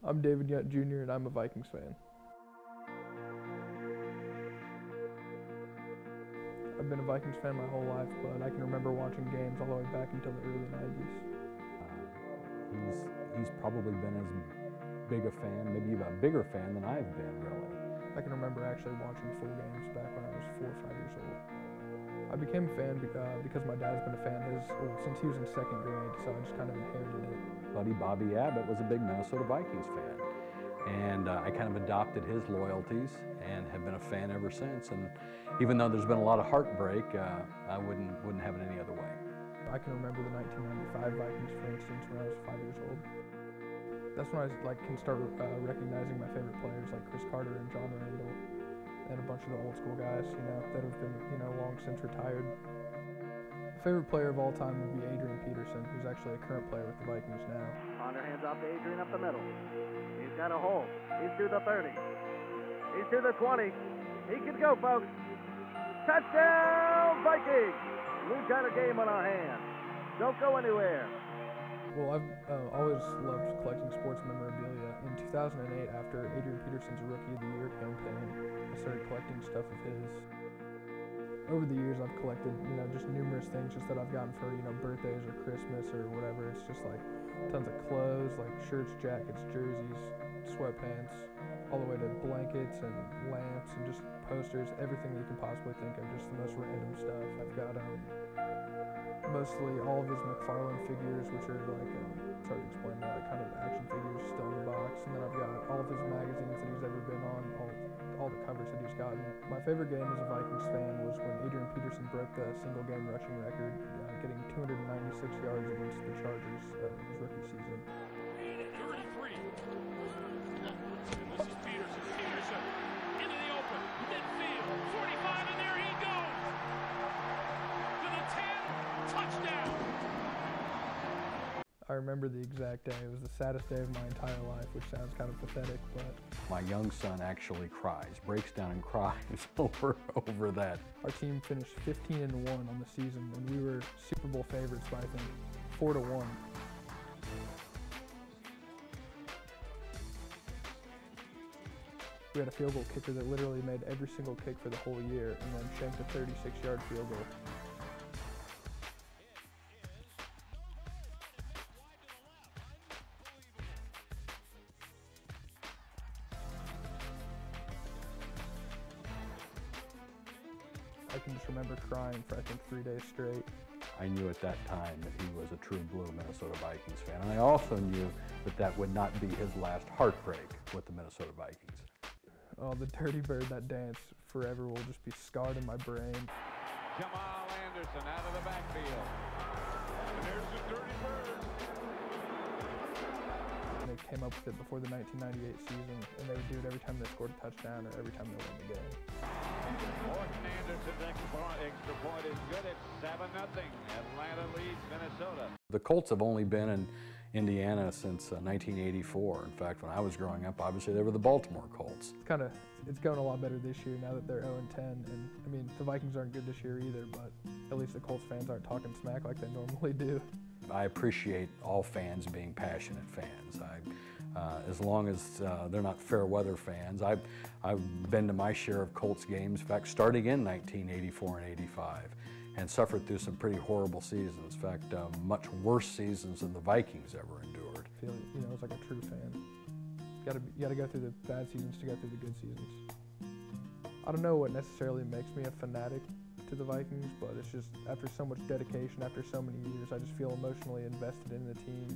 I'm David Yount Jr. and I'm a Vikings fan. I've been a Vikings fan my whole life, but I can remember watching games all the way back until the early 90s. He's probably been as big a fan, maybe even a bigger fan than I've been, really. I can remember actually watching full games back when I was 4 or 5 years old. I became a fan because my dad's been a fan since he was in 2nd grade, so I just kind of inherited it. Buddy Bobby Abbott was a big Minnesota Vikings fan, and I kind of adopted his loyalties and have been a fan ever since. And even though there's been a lot of heartbreak, I wouldn't have it any other way. I can remember the 1995 Vikings, for instance, when I was 5 years old. That's when I can start recognizing my favorite players like Chris Carter and John Randall, and a bunch of the old school guys, that have been, long since retired. My favorite player of all time would be Adrian Peterson, who's actually a current player with the Vikings now. Ponder hands off to Adrian up the middle. He's got a hole. He's to the 30. He's to the 20. He can go, folks. Touchdown, Vikings! We've got a game on our hands. Don't go anywhere. Well, I've always loved collecting sports memorabilia. In 2008, after Adrian Peterson's Rookie of the Year campaign, I started collecting stuff of his. Over the years, I've collected, just numerous things just that I've gotten for, birthdays or Christmas or whatever. It's just like tons of clothes, like shirts, jackets, jerseys, sweatpants, all the way to blankets and lamps and just posters, everything that you can possibly think of, just the most random stuff. I've got mostly all of his McFarlane figures, which are like, sorry to explain that, kind of action figures still in the box. And then I've got all of his magazines that he's ever been on, all the covers that he's gotten. My favorite game as a Vikings fan was when Adrian Peterson broke the single game rushing record, getting 296 yards against the Chargers in his rookie season. 33. And this is Peterson. Peterson into the open, midfield, 45, and there he goes. To the 10, touchdown. I remember the exact day. It was the saddest day of my entire life, which sounds kind of pathetic, but My young son actually cries, breaks down and cries over that. our team finished 15-1 on the season, and we were Super Bowl favorites by, I think, 4-1. We had a field goal kicker that literally made every single kick for the whole year, and then shanked a 36-yard field goal. I can just remember crying for, I think, 3 days straight. I knew at that time that he was a true blue Minnesota Vikings fan, and I also knew that that would not be his last heartbreak with the Minnesota Vikings. Oh, the Dirty Bird, that dance forever will just be scarred in my brain. Jamal Anderson out of the backfield. And there's the Dirty Bird. And they came up with it before the 1998 season, and they would do it every time they scored a touchdown or every time they won the game. Morton Anderson's extra point is good. It's 7-0. Atlanta leads Minnesota. The Colts have only been in Indiana since 1984. In fact, when I was growing up, obviously they were the Baltimore Colts. It's going a lot better this year now that they're 0-10, and I mean, the Vikings aren't good this year either, but at least the Colts fans aren't talking smack like they normally do. I appreciate all fans being passionate fans. As long as they're not fair weather fans. I've been to my share of Colts games, in fact, starting in 1984 and 85, and suffered through some pretty horrible seasons. In fact, much worse seasons than the Vikings ever endured. I feel, it's like a true fan. You gotta go through the bad seasons to go through the good seasons. I don't know what necessarily makes me a fanatic to the Vikings, but it's just after so much dedication, after so many years, I just feel emotionally invested in the team.